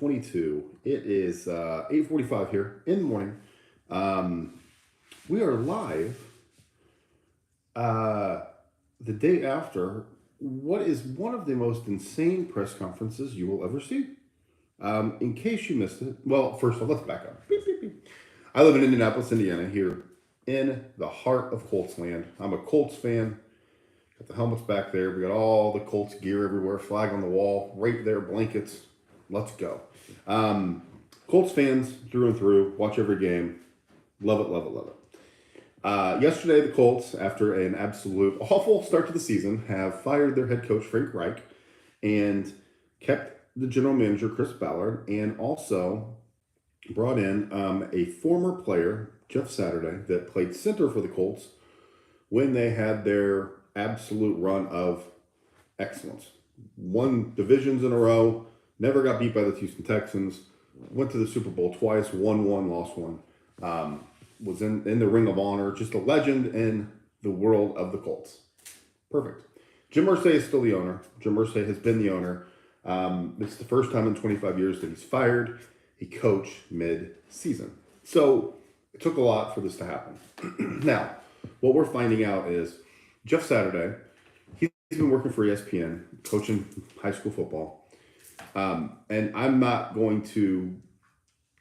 2022. It is 8:45 here in the morning. We are live the day after what is one of the most insane press conferences you will ever see. In case you missed it, well, first of all, let's back up. Beep, beep, beep. I live in Indianapolis, Indiana, here in the heart of Colts land. I'm a Colts fan. Got the helmets back there. We got all the Colts gear everywhere, flag on the wall, right there, blankets. Let's go. Colts fans through and through, watch every game. Love it, love it, love it. Yesterday, the Colts, after an absolute awful start to the season, have fired their head coach, Frank Reich, and kept the general manager, Chris Ballard, and also brought in a former player, Jeff Saturday, that played center for the Colts when they had their absolute run of excellence. Won divisions in a row, never got beat by the Houston Texans, went to the Super Bowl twice, won one, lost one. Was in the Ring of Honor, just a legend in the world of the Colts. Perfect. Jim Irsay is still the owner. Jim Irsay has been the owner. It's the first time in 25 years that he's fired a coach mid-season. So it took a lot for this to happen. Now, what we're finding out is Jeff Saturday, he's been working for ESPN, coaching high school football. And I'm not going to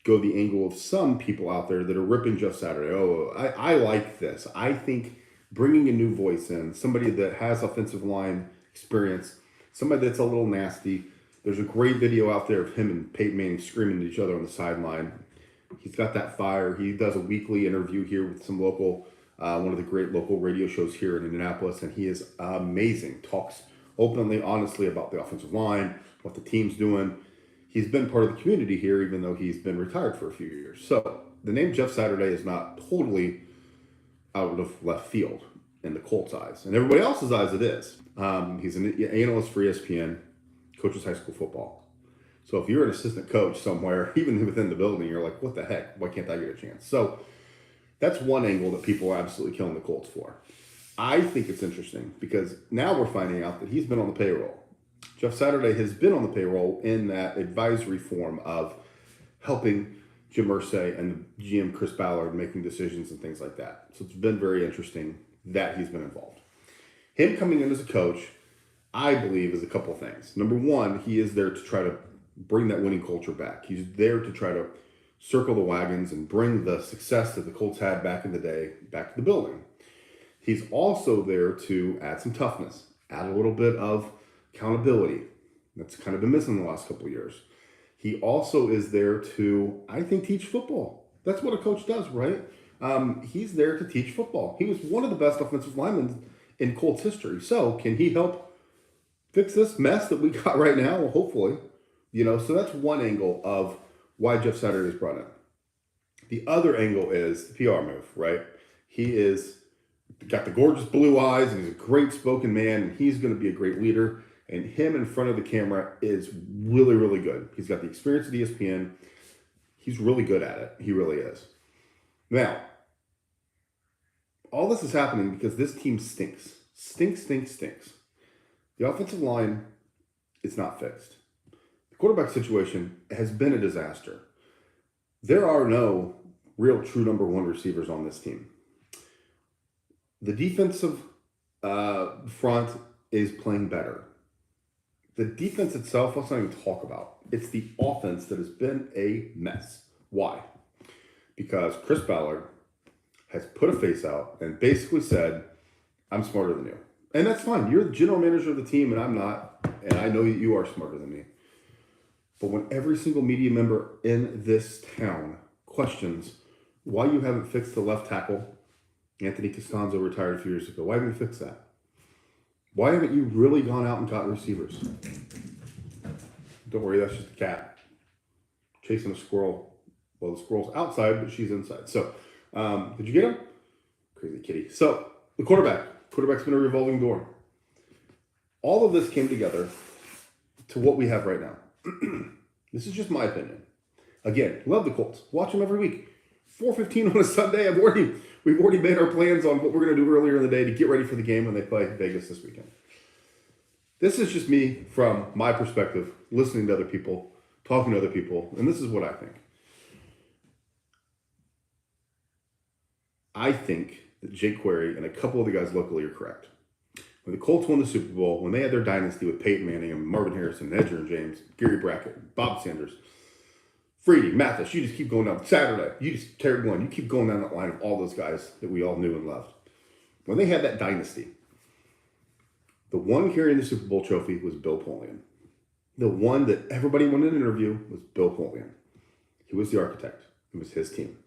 go the angle of some people out there that are ripping Jeff Saturday. Oh, I like this. I think bringing a new voice in, somebody that has offensive line experience, somebody that's a little nasty. There's a great video out there of him and Peyton Manning screaming at each other on the sideline. He's got that fire. He does a weekly interview here with some local, one of the great local radio shows here in Indianapolis, and he is amazing. Talks openly, honestly about the offensive line, what the team's doing. He's been part of the community here, even though he's been retired for a few years. So the name Jeff Saturday is not totally out of left field in the Colts' eyes. And everybody else's eyes it is. He's an analyst for ESPN, coaches high school football. So if you're an assistant coach somewhere, even within the building, you're like, what the heck? Why can't I get a chance? So that's one angle that people are absolutely killing the Colts for. I think it's interesting because now we're finding out that he's been on the payroll. Jeff Saturday has been on the payroll in that advisory form of helping Jim Irsay and GM Chris Ballard making decisions and things like that. So it's been very interesting that he's been involved. Him coming in as a coach, I believe, is a couple of things. Number one, he is there to try to bring that winning culture back. He's there to try to circle the wagons and bring the success that the Colts had back in the day back to the building. He's also there to add some toughness, add a little bit of accountability. That's kind of been missing the last couple of years. He also is there to, I think, teach football. That's what a coach does, right? He's there to teach football. He was one of the best offensive linemen in Colts history. So can he help fix this mess that we got right now? Well, hopefully. So that's one angle of why Jeff Saturday is brought in. The other angle is the PR move, right? He is got the gorgeous blue eyes, and he's a great spoken man, and he's going to be a great leader. And him in front of the camera is really, really good. He's got the experience at ESPN. He's really good at it. He really is. Now, all this is happening because this team stinks. Stinks. The offensive line is not fixed. The quarterback situation has been a disaster. There are no real true number one receivers on this team. The defensive front is playing better. The defense itself, let's not even talk about. It's the offense that has been a mess. Why? Because Chris Ballard has put a face out and basically said, I'm smarter than you. And that's fine. You're the general manager of the team, and I'm not. And I know you are smarter than me. But when every single media member in this town questions why you haven't fixed the left tackle, Anthony Costanzo retired a few years ago. Why haven't you fixed that? Why haven't you really gone out and got receivers? Don't worry, that's just a cat chasing a squirrel. Well, the squirrel's outside, but she's inside. So, did you get him? Crazy kitty. So, the quarterback's been a revolving door. All of this came together to what we have right now. This is just my opinion. Again, love the Colts. Watch them every week. 4:15 on a Sunday. We've already made our plans on what we're going to do earlier in the day to get ready for the game when they play Vegas this weekend. This is just me from my perspective, listening to other people, talking to other people, and this is what I think. I think that Jake Query and a couple of the guys locally are correct. When the Colts won the Super Bowl, when they had their dynasty with Peyton Manning and Marvin Harrison, Edgerrin James, Gary Brackett, Bob Sanders, Freedy, Mathis, you just keep going down. Saturday, you just Terry Glenn, you keep going down that line of all those guys that we all knew and loved. When they had that dynasty, the one carrying the Super Bowl trophy was Bill Polian. The one that everybody wanted to interview was Bill Polian. He was the architect. It was his team.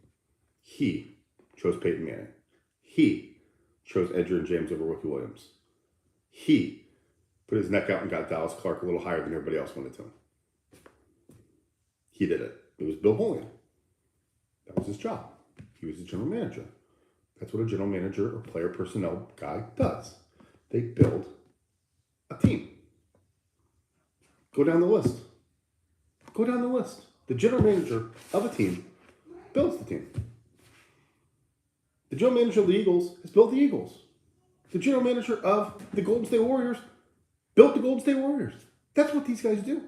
He chose Peyton Manning. He chose Edgerrin James over Ricky Williams. He put his neck out and got Dallas Clark a little higher than everybody else wanted to him. He did it. It was Bill Polian. That was his job. He was the general manager. That's what a general manager or player personnel guy does. They build a team. Go down the list. Go down the list. The general manager of a team builds the team. The general manager of the Eagles has built the Eagles. The general manager of the Golden State Warriors built the Golden State Warriors. That's what these guys do.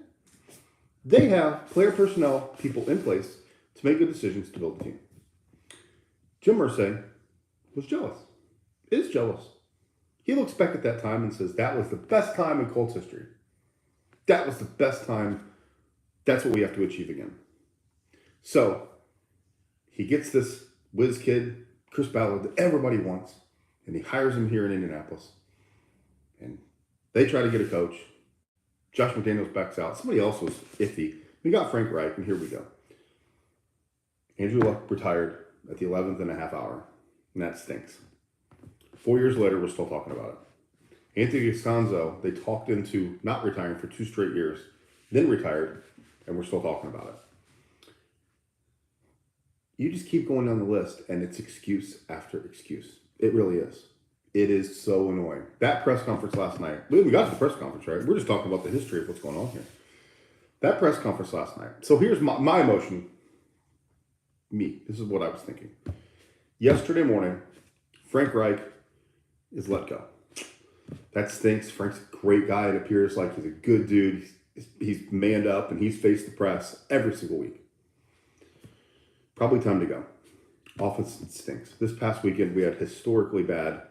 They have player personnel people in place to make good decisions to build the team. Jim Irsay was jealous. Is jealous. He looks back at that time and says, that was the best time in Colts history. That was the best time. That's what we have to achieve again. So he gets this whiz kid, Chris Ballard, that everybody wants, and he hires him here in Indianapolis. And they try to get a coach. Josh McDaniels backs out. Somebody else was iffy. We got Frank Reich, and here we go. Andrew Luck retired at the 11th and a half hour, and that stinks. 4 years later, we're still talking about it. Anthony Costanzo, they talked into not retiring for 2 straight years, then retired, and we're still talking about it. You just keep going down the list, and it's excuse after excuse. It really is. It is so annoying. That press conference last night, we got to the press conference, right? We're just talking about the history of what's going on here. That press conference last night. So here's my emotion. This is what I was thinking. Yesterday morning, Frank Reich is let go. That stinks. Frank's a great guy. It appears like he's a good dude. He's manned up and he's faced the press every single week. Probably time to go. Offense stinks. This past weekend, we had historically bad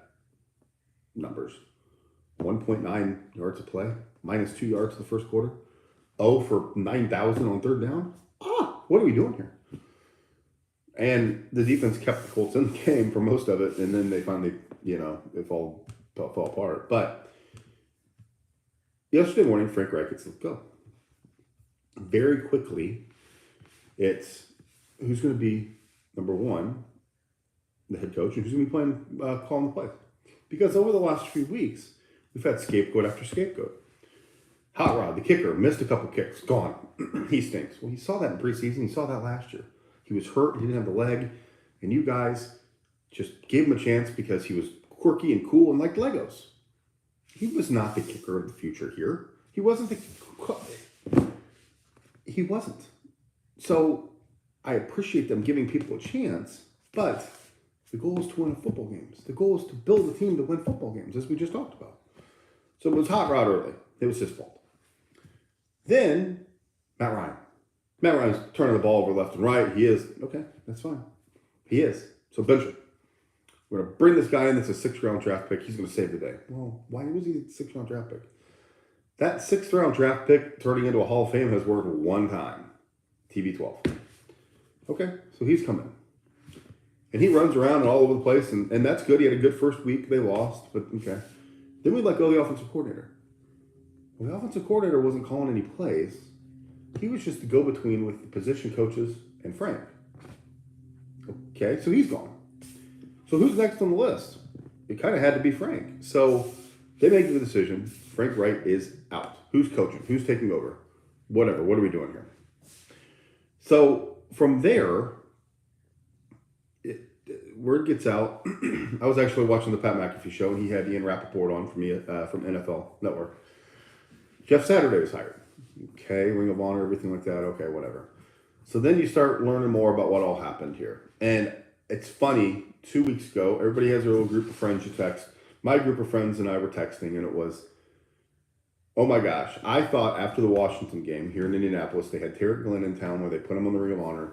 numbers. 1.9 yards of play, minus 2 yards in the first quarter. 0 for 9,000 on third down. What are we doing here? And the defense kept the Colts in the game for most of it, and then they finally, it all fell apart. But yesterday morning, Frank Reich gets let go. Very quickly, it's who's going to be number one, the head coach, and who's going to be calling the plays. Because over the last few weeks, we've had scapegoat after scapegoat. Hot Rod, the kicker, missed a couple kicks. Gone. He stinks. Well, he saw that in preseason. He saw that last year. He was hurt. He didn't have the leg. And you guys just gave him a chance because he was quirky and cool and liked Legos. He was not the kicker of the future here. He wasn't He wasn't. So I appreciate them giving people a chance, but the goal is to win football games. The goal is to build a team to win football games, as we just talked about. So it was Hot Rod early. It was his fault. Then, Matt Ryan. Matt Ryan's turning the ball over left and right. He is. Okay, that's fine. He is. So bench him. We're going to bring this guy in that's a 6th round draft pick. He's going to save the day. Well, why was he a 6th round draft pick? That 6th round draft pick turning into a Hall of Fame has worked one time. TB12. Okay, so he's coming. And he runs around all over the place, and that's good. He had a good first week. They lost, but okay. Then we let go of the offensive coordinator. Well, the offensive coordinator wasn't calling any plays. He was just the go-between with the position coaches and Frank. Okay, so he's gone. So who's next on the list? It kind of had to be Frank. So they make the decision. Frank Reich is out. Who's coaching? Who's taking over? Whatever. What are we doing here? So from there, word gets out. I was actually watching the Pat McAfee show, and he had Ian Rappaport on from NFL Network. Jeff Saturday was hired. Okay, Ring of Honor, everything like that. Okay, whatever. So then you start learning more about what all happened here. And it's funny, 2 weeks ago, everybody has their little group of friends you text. My group of friends and I were texting, and it was, Oh my gosh. I thought after the Washington game here in Indianapolis, they had Tarek Glenn in town where they put him on the Ring of Honor.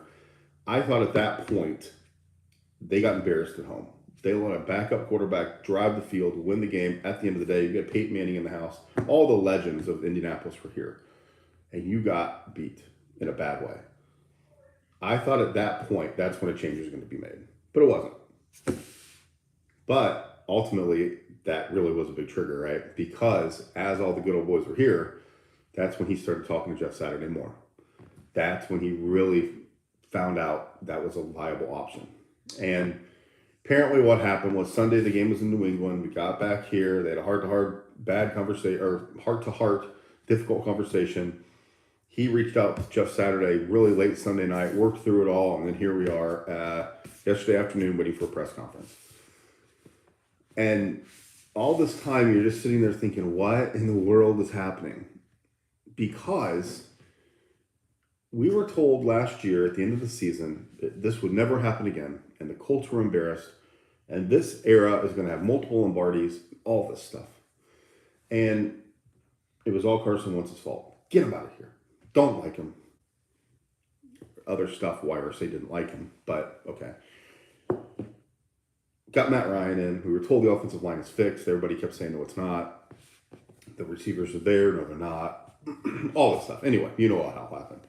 I thought at that point, they got embarrassed at home. They let a backup quarterback drive the field, win the game. At the end of the day, you got Peyton Manning in the house. All the legends of Indianapolis were here. And you got beat in a bad way. I thought at that point, that's when a change was going to be made. But it wasn't. But ultimately, that really was a big trigger, right? Because as all the good old boys were here, that's when he started talking to Jeff Saturday more. That's when he really found out that was a viable option. And apparently what happened was Sunday, the game was in New England. We got back here. They had a heart-to-heart, bad conversation, or heart-to-heart, difficult conversation. He reached out to Jeff Saturday really late Sunday night, worked through it all, and then here we are yesterday afternoon waiting for a press conference. And all this time, you're just sitting there thinking, what in the world is happening? Because we were told last year at the end of the season that this would never happen again, and the Colts were embarrassed, and this era is going to have multiple Lombardis, all this stuff. And it was all Carson Wentz's fault. Get him out of here. Don't like him. Other stuff, why RSA didn't like him, but okay. Got Matt Ryan in. We were told the offensive line is fixed. Everybody kept saying, no, it's not. The receivers are there. No, they're not. All this stuff. Anyway, you know what happened.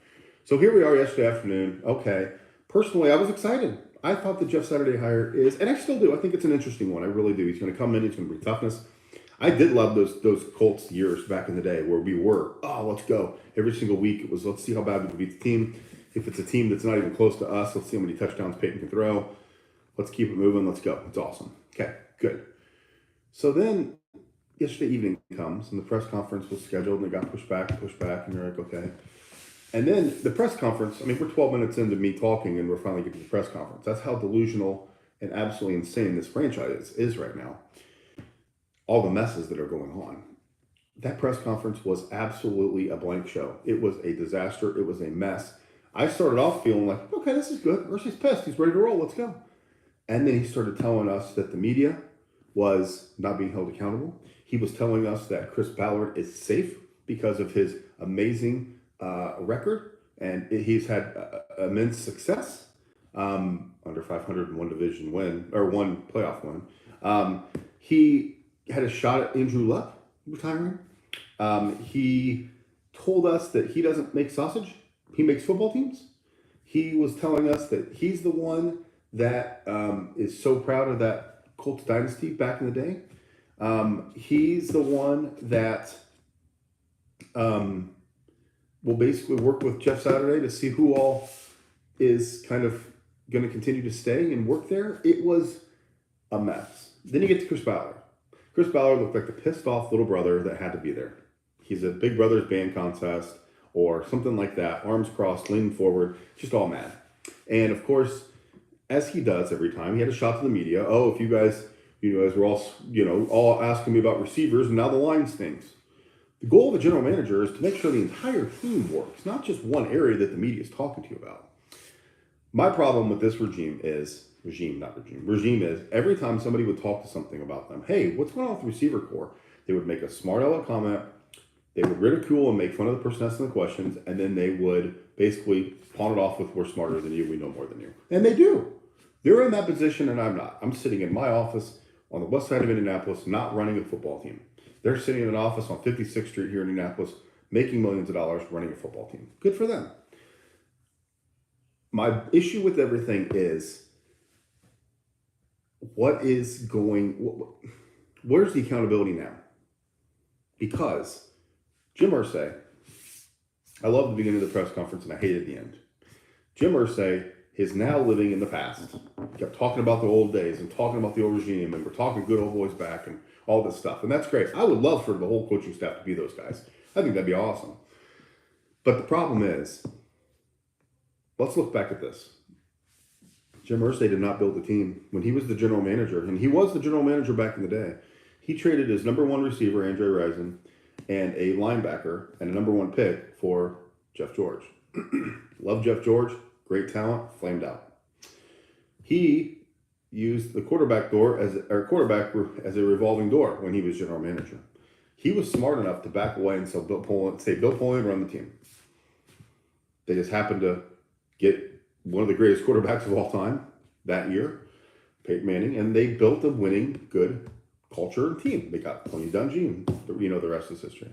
So here we are yesterday afternoon. Okay. Personally, I was excited. I thought the Jeff Saturday hire is, and I still do. I think it's an interesting one. I really do. He's going to come in. He's going to bring toughness. I did love those Colts years back in the day where we were, let's go. Every single week it was, let's see how bad we can beat the team. If it's a team that's not even close to us, let's see how many touchdowns Peyton can throw. Let's keep it moving. Let's go. It's awesome. Okay, good. So then yesterday evening comes and the press conference was scheduled and it got pushed back, and you're like, okay. And then the press conference, we're 12 minutes into me talking and we're finally getting to the press conference. That's how delusional and absolutely insane this franchise is right now. All the messes that are going on. That press conference was absolutely a blank show. It was a disaster. It was a mess. I started off feeling like, okay, this is good. Ursi's pissed. He's ready to roll. Let's go. And then he started telling us that the media was not being held accountable. He was telling us that Chris Ballard is safe because of his amazing record. And he's had immense success. Under 500 in one division win, or one playoff win. He had a shot at Andrew Luck retiring. He told us that he doesn't make sausage. He makes football teams. He was telling us that he's the one that is so proud of that Colts dynasty back in the day. He's the one that will basically work with Jeff Saturday to see who all is kind of going to continue to stay and work there. It was a mess. Then you get to Chris Ballard. Chris Ballard looked like the pissed off little brother that had to be there. He's a Big Brothers band contest or something like that. Arms crossed, leaning forward, just all mad. And of course, as he does every time, he had a shot to the media. Oh, if you guys were all asking me about receivers, and now the line stinks. The goal of a general manager is to make sure the entire team works, not just one area that the media is talking to you about. My problem with this regime is every time somebody would talk to something about them, hey, what's going on with the receiver core? They would make a smart aleck comment. They would ridicule and make fun of the person asking the questions, and then they would basically pawn it off with, we're smarter than you, we know more than you. And they do. They're in that position, and I'm not. I'm sitting in my office on the west side of Indianapolis, not running a football team. They're sitting in an office on 56th Street here in Indianapolis, making millions of dollars running a football team. Good for them. My issue with everything is, where's the accountability now? Because Jim Irsay, I love the beginning of the press conference and I hated the end. Jim Irsay is now living in the past. He kept talking about the old days and talking about the old regime, and we're talking good old boys back and all this stuff. And that's great. I would love for the whole coaching staff to be those guys. I think that'd be awesome. But the problem is, let's look back at this. Jim Irsay did not build the team. When he was the general manager, and he was the general manager back in the day, he traded his number one receiver, Andre Rison, and a linebacker and a number one pick for Jeff George. Love Jeff George, great talent, flamed out. He used the quarterback as a revolving door when he was general manager. He was smart enough to back away and say Bill Polian run the team. They just happened to get one of the greatest quarterbacks of all time that year, Peyton Manning, and they built a winning, good culture and team. They got Tony Dungy, and the rest is history.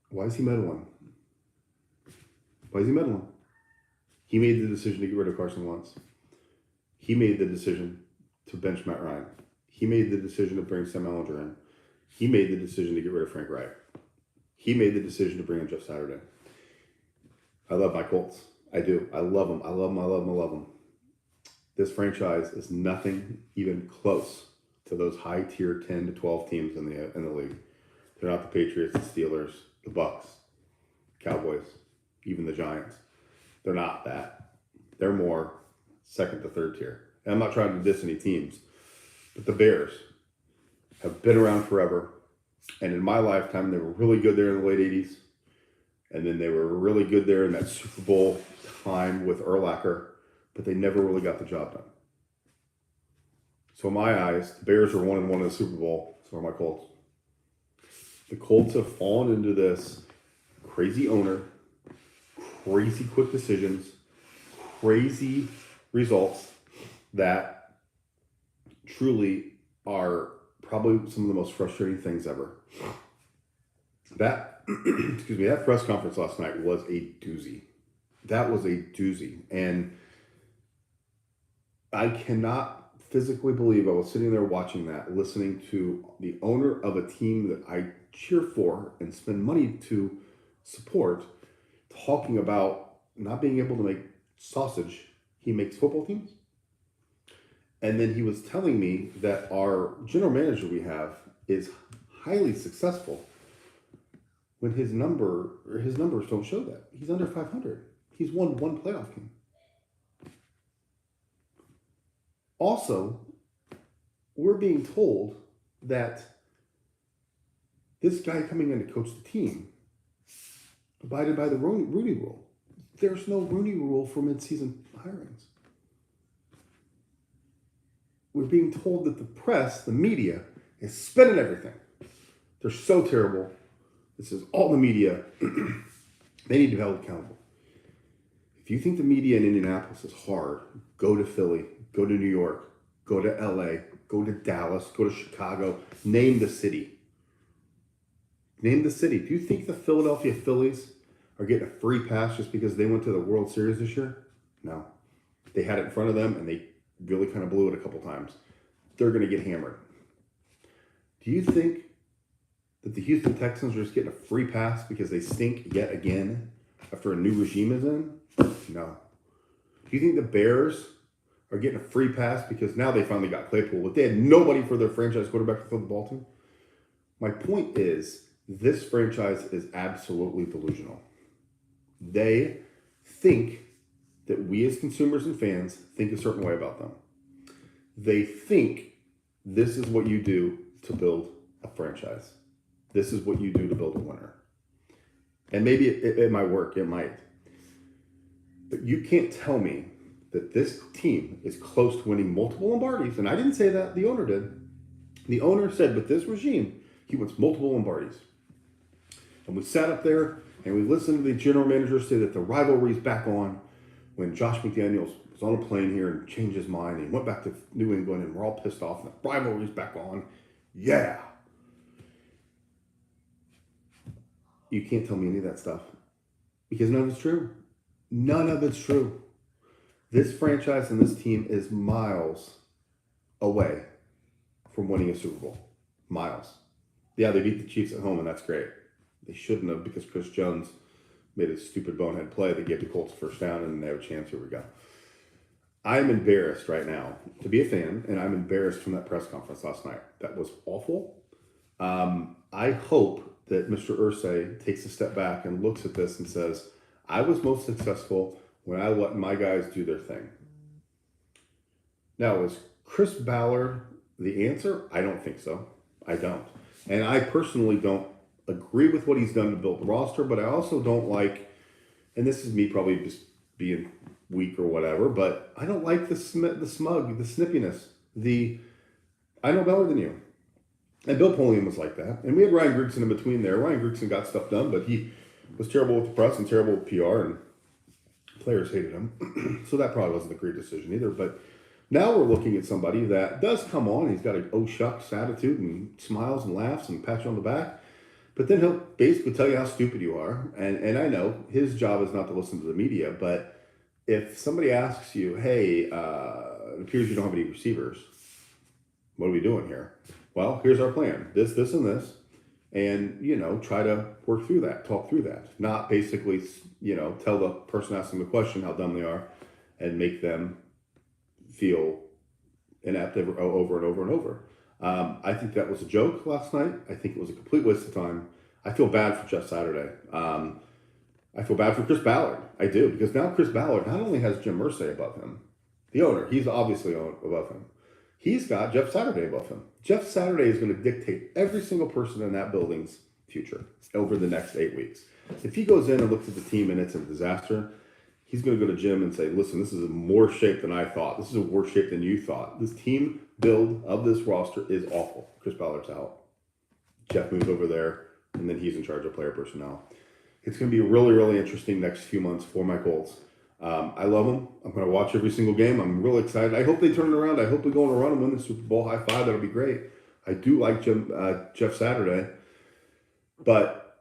Why is he meddling? Why is he meddling? He made the decision to get rid of Carson Wentz. He made the decision to bench Matt Ryan. He made the decision to bring Sam Ehlinger in. He made the decision to get rid of Frank Reich. He made the decision to bring in Jeff Saturday. I love my Colts. I do. I love them. I love them. I love them. I love them. This franchise is nothing even close to those high tier 10 to 12 teams in the league. They're not the Patriots, the Steelers, the Bucks, Cowboys, even the Giants. They're not that. They're more second to third tier. And I'm not trying to diss any teams, but the Bears have been around forever. And in my lifetime, they were really good there in the late 80s. And then they were really good there in that Super Bowl time with Urlacher, but they never really got the job done. So in my eyes, the Bears are 1-1 in the Super Bowl. So are my Colts. The Colts have fallen into this crazy owner, crazy quick decisions, crazy results that truly are probably some of the most frustrating things ever. That, that press conference last night was a doozy. That was a doozy. And I cannot physically believe I was sitting there watching that, listening to the owner of a team that I cheer for and spend money to support, talking about not being able to make sausage. He makes football teams. And then he was telling me that our general manager we have is highly successful when his numbers don't show that. He's under 500. He's won one playoff game. Also, we're being told that this guy coming in to coach the team abided by the Rooney Rule. There's no Rooney Rule for midseason hirings. We're being told that the press, the media, is spinning everything. They're so terrible. This is all the media. They need to be held accountable. If you think the media in Indianapolis is hard, go to Philly, go to New York, go to LA, go to Dallas, go to Chicago. Name the city. Name the city. Do you think the Philadelphia Phillies are getting a free pass just because they went to the World Series this year? No. They had it in front of them, and they really kind of blew it a couple times. They're going to get hammered. Do you think that the Houston Texans are just getting a free pass because they stink yet again after a new regime is in? No. Do you think the Bears are getting a free pass because now they finally got Claypool, but they had nobody for their franchise quarterback to throw the ball to? My point is, this franchise is absolutely delusional. They think that we as consumers and fans think a certain way about them. They think this is what you do to build a franchise. This is what you do to build a winner. And maybe it might work, it might. But you can't tell me that this team is close to winning multiple Lombardis. And I didn't say that, the owner did. The owner said with this regime, he wants multiple Lombardis. And we sat up there and we listened to the general manager say that the rivalry is back on when Josh McDaniels was on a plane here and changed his mind and he went back to New England and we're all pissed off and the rivalry is back on. Yeah. You can't tell me any of that stuff because none of it's true. None of it's true. This franchise and this team is miles away from winning a Super Bowl. Miles. Yeah, they beat the Chiefs at home, and that's great. They shouldn't have because Chris Jones made a stupid bonehead play that gave the Colts a first down, and they have a chance. Here we go. I'm embarrassed right now to be a fan, and I'm embarrassed from that press conference last night. That was awful. I hope that Mr. Irsay takes a step back and looks at this and says, I was most successful when I let my guys do their thing. Now, is Chris Ballard the answer? I don't think so. I don't. And I personally don't agree with what he's done to build the roster, but I also don't like, and this is me probably just being weak or whatever, but I don't like the smug, the snippiness, I know better than you. And Bill Polian was like that. And we had Ryan Grigson in between there. Ryan Grigson got stuff done, but he was terrible with the press and terrible with PR, and players hated him. So that probably wasn't a great decision either. But now we're looking at somebody that does come on. He's got an oh shucks attitude and smiles and laughs and pats you on the back. But then he'll basically tell you how stupid you are. And I know his job is not to listen to the media, but if somebody asks you, hey, it appears you don't have any receivers, what are we doing here? Well, here's our plan. This, and this. And, try to work through that, talk through that. Not basically, tell the person asking the question how dumb they are and make them feel inept over and over and over. I think that was a joke last night. I think it was a complete waste of time. I feel bad for Jeff Saturday. I feel bad for Chris Ballard. I do, because now Chris Ballard not only has Jim Irsay above him, the owner, he's obviously above him. He's got Jeff Saturday above him. Jeff Saturday is going to dictate every single person in that building's future over the next 8 weeks. If he goes in and looks at the team and it's a disaster, he's going to go to Jim and say, listen, this is in more shape than I thought. This is a worse shape than you thought. This team build of this roster is awful. Chris Ballard's out. Jeff moves over there, and then he's in charge of player personnel. It's going to be really, really interesting next few months for my Colts. I love them. I'm going to watch every single game. I'm really excited. I hope they turn it around. I hope we go on a run and win the Super Bowl. High five. That'll be great. I do like Jeff Saturday. But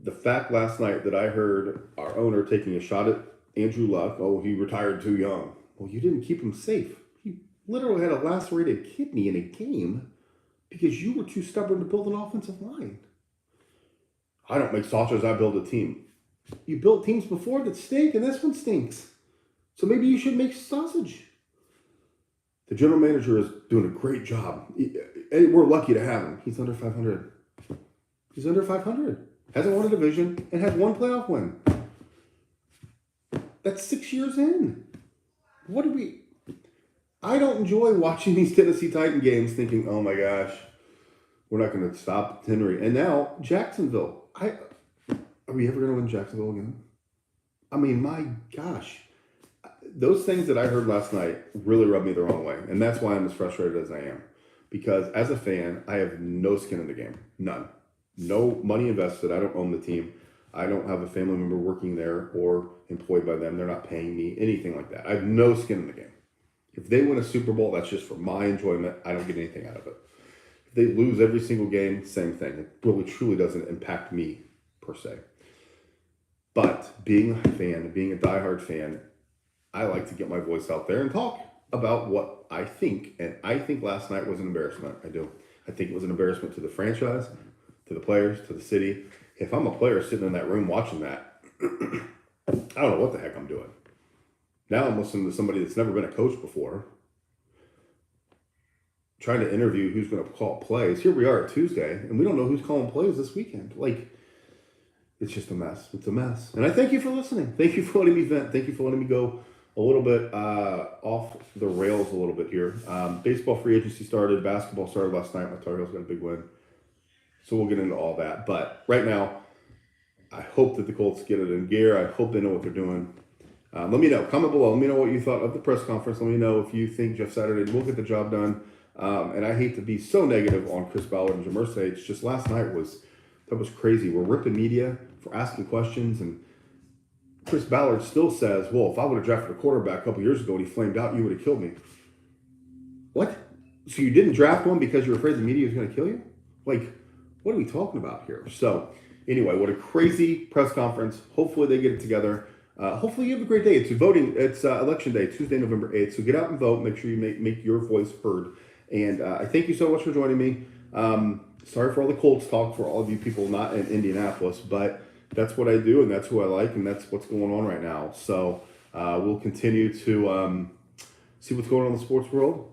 the fact last night that I heard our owner taking a shot at Andrew Luck, he retired too young. Well, you didn't keep him safe. He literally had a lacerated kidney in a game because you were too stubborn to build an offensive line. I don't make sausage, I build a team. You built teams before that stink, and this one stinks. So maybe you should make sausage. The general manager is doing a great job. We're lucky to have him. He's under 500. He's under 500. Hasn't won a division and had one playoff win. That's 6 years in. I don't enjoy watching these Tennessee Titan games thinking, oh my gosh, we're not going to stop Henry. And now, Jacksonville. Are we ever going to win Jacksonville again? I mean, my gosh. Those things that I heard last night really rubbed me the wrong way. And that's why I'm as frustrated as I am. Because as a fan, I have no skin in the game. None. No money invested. I don't own the team. I don't have a family member working there or employed by them. They're not paying me, anything like that. I have no skin in the game. If they win a Super Bowl, that's just for my enjoyment. I don't get anything out of it. If they lose every single game, same thing. It really, truly doesn't impact me, per se. But being a fan, being a diehard fan, I like to get my voice out there and talk about what I think. And I think last night was an embarrassment. I do. I think it was an embarrassment to the franchise, to the players, to the city. If I'm a player sitting in that room watching that, I don't know what the heck I'm doing. Now I'm listening to somebody that's never been a coach before, trying to interview who's going to call plays. Here we are at Tuesday, and we don't know who's calling plays this weekend. It's just a mess. It's a mess. And I thank you for listening. Thank you for letting me vent. Thank you for letting me go a little bit off the rails a little bit here. Baseball free agency started. Basketball started last night. My Tar Heels got a big win. So we'll get into all that. But right now, I hope that the Colts get it in gear. I hope they know what they're doing. Let me know. Comment below. Let me know what you thought of the press conference. Let me know if you think Jeff Saturday will get the job done. And I hate to be so negative on Chris Ballard and Jim Irsay. It's just last night was crazy. We're ripping media for asking questions, and Chris Ballard still says, well, if I would have drafted a quarterback a couple years ago and he flamed out, you would have killed me. What? So you didn't draft one because you're afraid the media is going to kill you? What are we talking about here? So anyway, what a crazy press conference. Hopefully they get it together. Hopefully you have a great day. It's voting. It's election day, Tuesday, November 8th. So get out and vote. Make sure you make your voice heard. And I thank you so much for joining me. Sorry for all the Colts talk for all of you people not in Indianapolis, but that's what I do, and that's who I like, and that's what's going on right now. So we'll continue to see what's going on in the sports world.